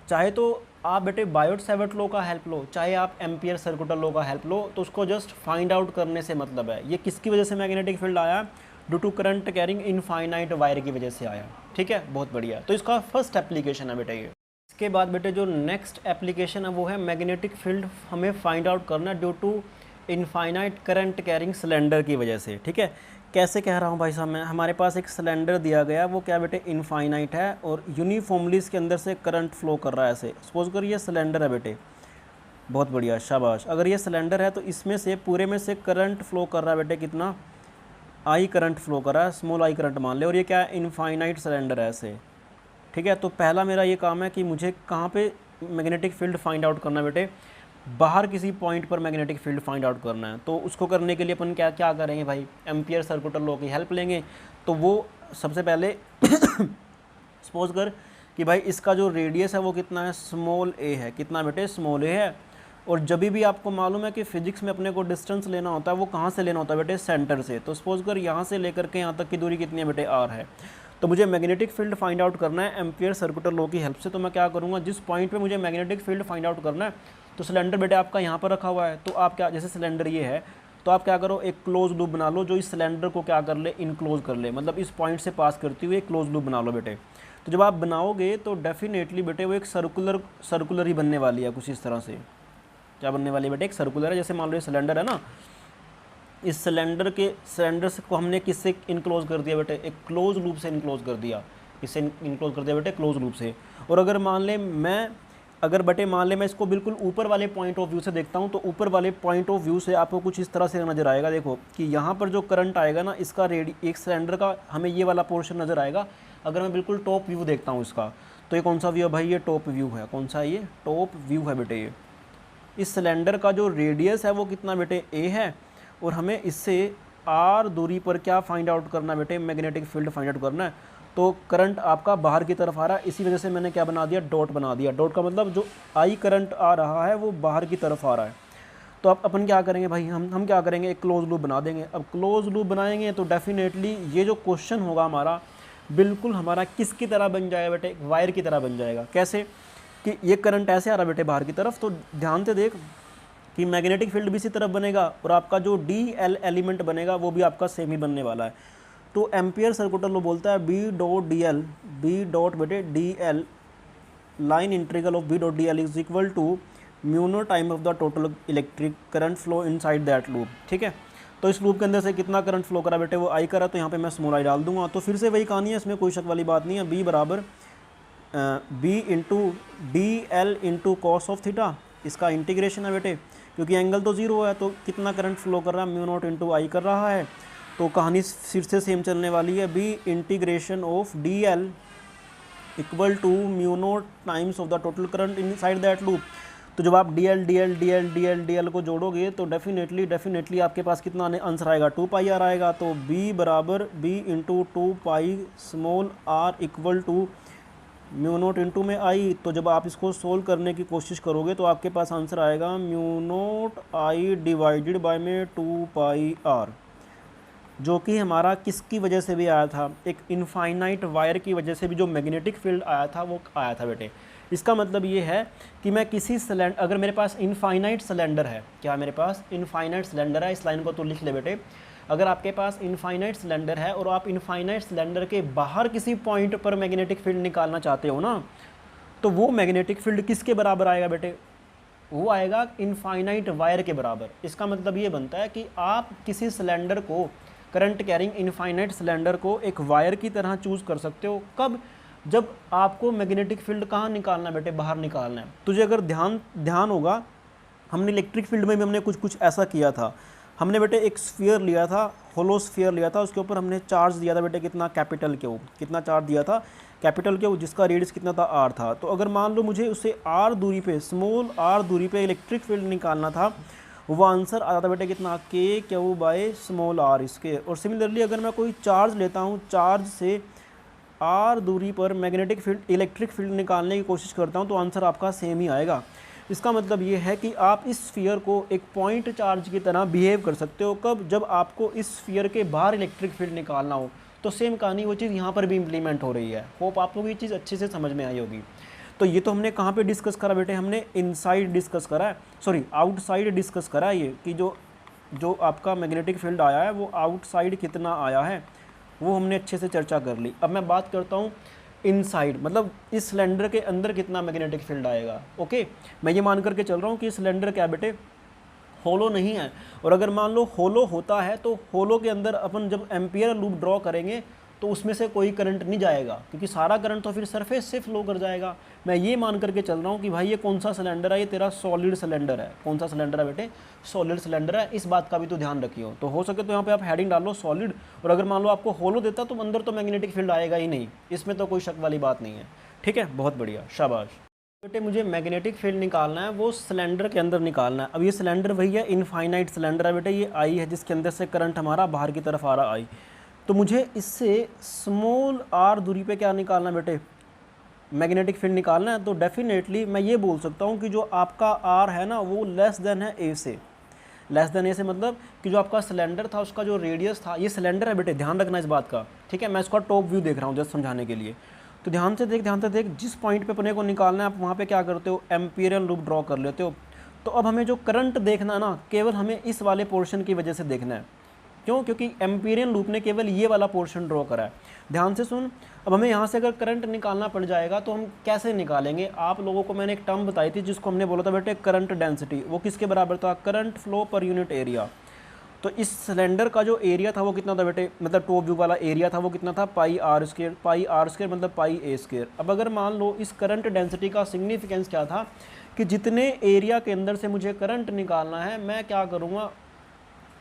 चाहे तो आप बेटे बायोट सावर्ट लॉ का हेल्प लो, चाहे आप एम्पियर सर्कुलर लॉ का हेल्प लो, तो उसको जस्ट फाइंड आउट करने से मतलब है। ये किसकी वजह से मैग्नेटिक फील्ड आया, due to current carrying infinite wire की वजह से आया। ठीक है, बहुत बढ़िया। तो इसका फर्स्ट एप्लीकेशन है बेटे ये। इसके बाद बेटे जो नेक्स्ट एप्लीकेशन है वो है मैग्नेटिक फील्ड हमें फाइंड आउट करना due to infinite current carrying cylinder की वजह से। ठीक है, कैसे कह रहा हूँ भाई साहब मैं, हमारे पास एक सिलेंडर दिया गया, वो क्या बेटे इनफाइनाइट है और यूनिफॉर्मली इसके अंदर से करंट फ्लो कर रहा है ऐसे। सपोज कर ये सिलेंडर है बेटे, बहुत बढ़िया, शाबाश। अगर ये सिलेंडर है तो इसमें से पूरे में से करंट फ्लो कर रहा है बेटे, कितना आई करंट फ्लो कर रहा है, स्मॉल आई करंट मान ले, और ये क्या है इनफाइनाइट सिलेंडर है ऐसे। ठीक है, तो पहला मेरा ये काम है कि मुझे कहाँ पे मैग्नेटिक फील्ड फाइंड आउट करना है बेटे, बाहर किसी पॉइंट पर मैग्नेटिक फील्ड फाइंड आउट करना है। तो उसको करने के लिए अपन क्या क्या करेंगे भाई, एम्पियर सर्कुलर लॉ की हेल्प लेंगे। तो वो सबसे पहले सपोज कर कि भाई इसका जो रेडियस है वो कितना है, स्मॉल ए है। कितना बेटे, स्मॉल ए है। और जब भी आपको मालूम है कि फिजिक्स में अपने को डिस्टेंस लेना होता है वो कहाँ से लेना होता है बेटे, सेंटर से। तो सपोज कर यहाँ से लेकर के यहाँ तक की दूरी कितनी है बेटे, आर है। तो मुझे मैग्नेटिक फील्ड फाइंड आउट करना है एम्पियर सर्कुलर लॉ की हेल्प से। तो मैं क्या करूँगा, जिस पॉइंट पे मुझे मैग्नेटिक फील्ड फाइंड आउट करना है, तो सिलेंडर बेटे आपका यहाँ पर रखा हुआ है, तो आप क्या, जैसे सिलेंडर ये है, तो आप क्या करो, एक क्लोज लूप बना लो जो इस सिलेंडर को क्या कर ले, इनक्लोज कर ले, मतलब इस पॉइंट से पास करती हुई एक क्लोज लूप बना लो बेटे। तो जब आप बनाओगे तो डेफिनेटली बेटे वो एक सर्कुलर ही बनने वाली है कुछ इस तरह से। क्या बनने वाली है बेटे, एक सर्कुलर है। जैसे मान लो ये सिलेंडर है ना, इस सिलेंडर से को हमने किससे इनक्लोज कर दिया बेटे, एक क्लोज लूप से इनक्लोज कर दिया। इससे इनक्लोज कर दिया बेटे क्लोज लूप से। और अगर मान ले मैं इसको बिल्कुल ऊपर वाले पॉइंट ऑफ व्यू से देखता हूँ, तो ऊपर वाले पॉइंट ऑफ व्यू से आपको कुछ इस तरह से नज़र आएगा। देखो कि यहाँ पर जो करंट आएगा ना, इसका एक सिलेंडर का हमें ये वाला पोर्शन नज़र आएगा। अगर मैं बिल्कुल टॉप व्यू देखता हूँ इसका, तो ये कौन सा व्यू है भाई, ये टॉप व्यू है। कौन सा है ये, टॉप व्यू है बेटे। ये इस सिलेंडर का जो रेडियस है वो कितना बेटे, ए है। और हमें इससे आर दूरी पर क्या फाइंड आउट करना है बेटे, मैग्नेटिक फील्ड फाइंड आउट करना है। तो करंट आपका बाहर की तरफ आ रहा है, इसी वजह से मैंने क्या बना दिया, डॉट बना दिया। डॉट का मतलब जो आई करंट आ रहा है वो बाहर की तरफ आ रहा है। तो अब अपन क्या करेंगे भाई, हम क्या करेंगे, एक क्लोज लूप बना देंगे। अब क्लोज लूप बनाएंगे तो डेफिनेटली ये जो क्वेश्चन होगा हमारा, बिल्कुल हमारा किसकी तरह बन जाएगा बेटे, एक वायर की तरह बन जाएगा। कैसे कि ये करंट ऐसे आ रहा है बेटे बाहर की तरफ, तो ध्यान से देख कि मैग्नेटिक फील्ड भी इसी तरफ बनेगा और आपका जो डी एल एलिमेंट बनेगा वो भी आपका सेम ही बनने वाला है। तो एम्पियर सर्कुलर लॉ बोलता है बी डॉट बेटे D L, line integral of B dot D L is equal to mu naught time of the total electric current flow inside that loop. ठीक है, तो इस लूप के अंदर से कितना करंट फ्लो करा बेटे, वो आई करा, तो यहाँ पे मैं स्मॉल आई डाल दूंगा। तो फिर से वही कहानी है, इसमें कोई शक वाली बात नहीं है। बी बराबर B into D L into cos of theta, इसका इंटीग्रेशन है बेटे, क्योंकि एंगल तो जीरो है। तो कितना करंट फ्लो कर रहा है, म्यू नॉट इंटू आई कर रहा है। तो कहानी फिर से सेम चलने वाली है, B integration of D L equal to mu naught times of the total current inside that loop. तो जब आप डी एल को जोड़ोगे तो डेफिनेटली आपके पास कितना आंसर आएगा, 2 पाई आर आएगा। तो बी बराबर B into 2 pi small R equal to mu naught into में आई। तो जब आप इसको सोल्व करने की कोशिश करोगे तो आपके पास आंसर आएगा mu not I divided by में 2 पाई आर, जो कि हमारा किसकी वजह से भी आया था, एक इनफाइनाइट वायर की वजह से भी जो मैग्नेटिक फील्ड आया था वो आया था बेटे। इसका मतलब ये है कि मैं किसी सिलेंडर, अगर मेरे पास इनफाइनाइट सिलेंडर है, क्या मेरे पास इनफाइनाइट सिलेंडर है, इस लाइन को तो लिख ले बेटे। अगर आपके पास इनफाइनाइट सिलेंडर है और आप इनफाइनाइट सिलेंडर के बाहर किसी पॉइंट पर मैग्नेटिक फील्ड निकालना चाहते हो ना, तो वो मैग्नेटिक फील्ड किसके बराबर आएगा बेटे, वो आएगा इनफाइनाइट वायर के बराबर। इसका मतलब ये बनता है कि आप किसी सिलेंडर को, करंट कैरिंग इनफाइनाइट सिलेंडर को एक वायर की तरह चूज़ कर सकते हो। कब? जब आपको मैग्नेटिक फील्ड कहाँ निकालना है बेटे, बाहर निकालना है। तुझे अगर ध्यान होगा, हमने इलेक्ट्रिक फील्ड में भी हमने कुछ ऐसा किया था। हमने बेटे एक स्फीयर लिया था, होलो स्फीयर लिया था, उसके ऊपर हमने चार्ज दिया था बेटे कितना, कैपिटल क्यू। कितना चार्ज दिया था, कैपिटल क्यू, जिसका रेडियस कितना था, आर था। तो अगर मान लो मुझे उससे आर दूरी पे, स्मॉल आर दूरी पे इलेक्ट्रिक फील्ड निकालना था, वो आंसर आ जाता बेटे कितना, के क्यू बाय स्मॉल आर इसके। और सिमिलरली अगर मैं कोई चार्ज लेता हूँ, चार्ज से आर दूरी पर मैग्नेटिक फील्ड, इलेक्ट्रिक फील्ड निकालने की कोशिश करता हूँ, तो आंसर आपका सेम ही आएगा। इसका मतलब ये है कि आप इस स्फीयर को एक पॉइंट चार्ज की तरह बिहेव कर सकते हो। कब? जब आपको इस स्फीयर के बाहर इलेक्ट्रिक फील्ड निकालना हो। तो सेम कहानी वो चीज़ यहाँ पर भी इम्प्लीमेंट हो रही है। होप आप लोग ये चीज़ अच्छे से समझ में आई होगी। तो ये तो हमने कहाँ पे डिस्कस करा बेटे, हमने इनसाइड डिस्कस करा है, सॉरी आउटसाइड डिस्कस करा है। ये कि जो आपका मैग्नेटिक फील्ड आया है वो आउटसाइड कितना आया है, वो हमने अच्छे से चर्चा कर ली। अब मैं बात करता हूँ इनसाइड, मतलब इस सिलेंडर के अंदर कितना मैग्नेटिक फील्ड आएगा। ओके, मैं ये मान करके चल रहा हूँ कि सिलेंडर क्या बेटे, होलो नहीं है। और अगर मान लो होलो होता है तो होलो के अंदर अपन जब एम्पियर लूप ड्रॉ करेंगे तो उसमें से कोई करंट नहीं जाएगा, क्योंकि सारा करंट तो फिर सरफेस से फ्लो कर जाएगा। मैं ये मान करके चल रहा हूँ कि भाई ये कौन सा सिलेंडर है, ये तेरा सॉलिड सिलेंडर है। कौन सा सिलेंडर है बेटे, सॉलिड सिलेंडर है। इस बात का भी तो ध्यान रखियो। तो हो सके तो यहाँ पे आप हेडिंग डालो सॉलिड, और अगर मान लो आपको होलो देता तो अंदर तो मैग्नेटिक फील्ड आएगा ही नहीं, इसमें तो कोई शक वाली बात नहीं है। ठीक है, बहुत बढ़िया, शाबाश बेटे। मुझे मैग्नेटिक फील्ड निकालना है, वो सिलेंडर के अंदर निकालना है। अब ये सिलेंडर वही है, इनफाइनाइट सिलेंडर है बेटे, ये आई है जिसके अंदर से करंट हमारा बाहर की तरफ आ रहा आई। तो मुझे इससे स्मॉल आर दूरी पे क्या निकालना है बेटे, मैग्नेटिक फील्ड निकालना है। तो डेफिनेटली मैं ये बोल सकता हूँ कि जो आपका आर है ना वो लेस देन है ए से। लेस देन ए से मतलब कि जो आपका सिलेंडर था उसका जो रेडियस था, ये सिलेंडर है बेटे, ध्यान रखना इस बात का। ठीक है, मैं इसका टॉप व्यू देख रहा हूँ जस्ट समझाने के लिए। तो ध्यान से देख, जिस पॉइंट पे अपने को निकालना है आप वहाँ पे क्या करते हो, एम्पीरियल लूप ड्रॉ कर लेते हो। तो अब हमें जो करंट देखना है ना, केवल हमें इस वाले पोर्शन की वजह से देखना है। क्यों? क्योंकि एम्पीरियल लूप ने केवल ये वाला पोर्शन ड्रॉ करा है। ध्यान से सुन, अब हमें यहाँ से अगर करंट निकालना पड़ जाएगा तो हम कैसे निकालेंगे। आप लोगों को मैंने एक टर्म बताई थी जिसको हमने बोला था बेटे करंट डेंसिटी। वो किसके बराबर था, current flow per unit area. तो इस सिलेंडर का जो एरिया था वो कितना था बेटे, मतलब टॉप व्यू वाला एरिया था वो कितना था, pi R square. Pi R square मतलब पाई ए स्क्वायर। अब अगर मान लो इस करंट डेंसिटी का सिग्निफिकेंस क्या था कि जितने एरिया के अंदर से मुझे करंट निकालना है, मैं क्या करूँगा,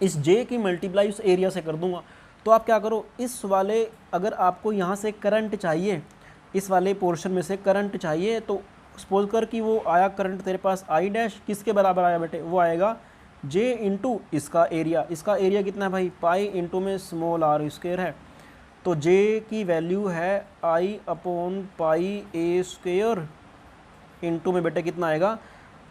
इस जे की मल्टीप्लाई उस एरिया से कर दूंगा। तो आप क्या करो, इस वाले, अगर आपको यहाँ से करंट चाहिए, इस वाले पोर्शन में से करंट चाहिए, तो सपोज कर कि वो आया करंट तेरे पास आई डैश, किसके बराबर आया बेटे, वो आएगा जे इंटू इसका एरिया। इसका एरिया कितना है भाई, पाई इंटू में स्मॉल आर स्क्वायर है। तो जे की वैल्यू है आई अपॉन पाई ए स्क्वायर इंटू में बेटे कितना आएगा,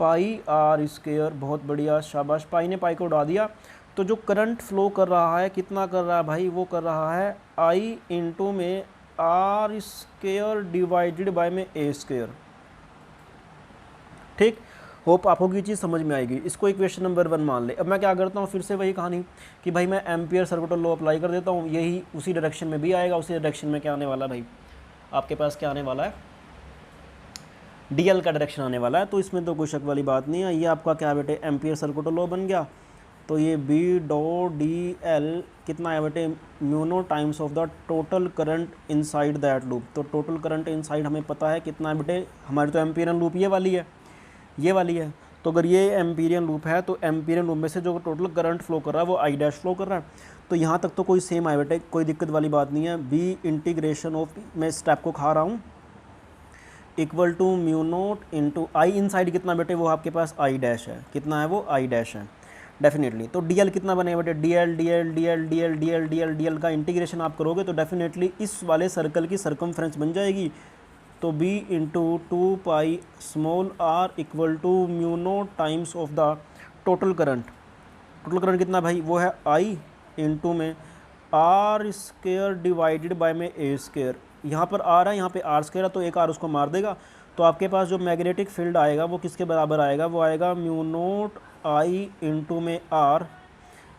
पाई आर स्क्वायर। बहुत बढ़िया, शाबाश, पाई ने पाई को उड़ा दिया। तो जो करंट फ्लो कर रहा है कितना कर रहा है भाई, वो कर रहा है आई इंटू में आर स्क्वायर डिवाइडेड बाय में ए स्क्वायर। ठीक, होप आपको ये चीज़ समझ में आएगी। इसको इक्वेशन नंबर 1 मान ले। अब मैं क्या करता हूँ, फिर से वही कहानी कि भाई मैं एम्पियर सर्किट लॉ अप्लाई कर देता हूँ। यही उसी डायरेक्शन में भी आएगा। उसी डायरेक्शन में क्या आने वाला है भाई, आपके पास क्या आने वाला है, डीएल का डायरेक्शन आने वाला है। तो इसमें तो कोई शक वाली बात नहीं है। ये आपका क्या बेटे, एम्पियर सर्किट लॉ बन गया। तो ये बी डॉ डी एल कितना है बेटे, mu naught times of the total current inside that loop. तो टोटल करंट इनसाइड हमें पता है कितना है बेटे, हमारी तो एम्पीरियन लूप ये वाली है, ये वाली है। तो अगर ये एम्पीरियन लूप है तो एम्पीरियन लूप में से जो टोटल करंट फ्लो कर रहा है वो आई डैश फ्लो कर रहा है। तो यहाँ तक तो कोई सेम है बेटे, कोई दिक्कत वाली बात नहीं है। बी इंटीग्रेशन ऑफ, मैं स्टेप को खा रहा हूँ, equal to mu naught into I inside कितना बेटे, वो आपके पास आई डैश है। कितना है वो, आई डैश है डेफिनेटली। तो डी एल कितना बनेगा बेटे, D L D L D L D L D L D L D L का इंटीग्रेशन आप करोगे तो डेफिनेटली इस वाले सर्कल की सर्कमफ्रेंस बन जाएगी। तो b into 2 pi small r equal to mu naught times of the total current. Total current कितना भाई, वो है i इंटू में r स्क्वायर डिवाइडेड बाय में a स्क्वायर। यहाँ पर r है, यहाँ पे r स्क्वायर है, तो एक r उसको मार देगा। तो आपके पास जो मैग्नेटिक फील्ड आएगा वो किसके बराबर आएगा, वो आएगा म्यू नोट i इंटू में r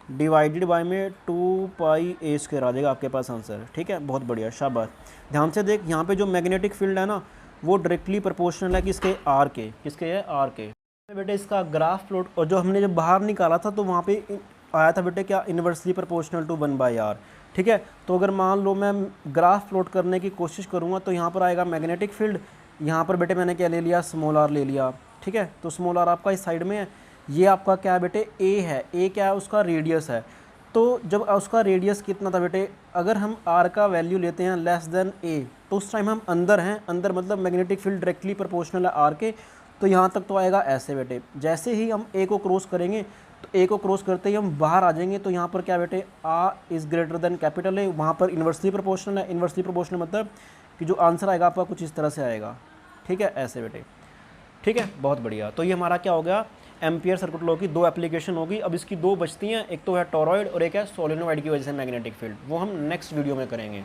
डिवाइडेड बाय में 2 पाई ए स्क्वायर आ जाएगा आपके पास आंसर। ठीक है, बहुत बढ़िया, शाबाश। ध्यान से देख, यहाँ पे जो मैग्नेटिक फील्ड है ना वो डायरेक्टली प्रोपोर्शनल है किसके, आर के। किसके है, आर के। बेटे इसका ग्राफ प्लॉट, और जो हमने जब बाहर निकाला था तो वहाँ पे आया था बेटे क्या, इन्वर्सली प्रोपोर्शनल टू 1/r। ठीक है, तो अगर मान लो मैं ग्राफ प्लॉट करने की कोशिश करूँगा तो यहाँ पर आएगा मैग्नेटिक फील्ड, यहाँ पर बेटे मैंने क्या ले लिया, स्मॉल r ले लिया। ठीक है, तो स्मॉल r आपका इस साइड में है, ये आपका क्या है बेटे, a है, a क्या है, उसका रेडियस है। तो जब उसका रेडियस कितना था बेटे, अगर हम r का वैल्यू लेते हैं लेस देन a, तो उस टाइम हम अंदर हैं, अंदर मतलब मैग्नेटिक फील्ड डायरेक्टली प्रोपोर्शनल है r के, तो यहाँ तक तो आएगा ऐसे बेटे। जैसे ही हम a को क्रॉस करेंगे तो a को क्रॉस करते ही हम बाहर आ जाएंगे, तो यहाँ पर क्या बेटे, r is greater than capital है, वहाँ पर इन्वर्सली प्रोपोर्शनल है। इन्वर्सली प्रोपोर्शनल मतलब कि जो आंसर आएगा आपका कुछ इस तरह से आएगा। ठीक है, ऐसे बेटे। ठीक है, बहुत बढ़िया। तो ये हमारा क्या हो गया, एम्पियर सर्किट लॉ की 2 एप्लीकेशन होगी। अब इसकी 2 बचती हैं, एक तो है टॉरॉइड और एक है सोलेनोइड की वजह से मैग्नेटिक फील्ड, वो हम नेक्स्ट वीडियो में करेंगे।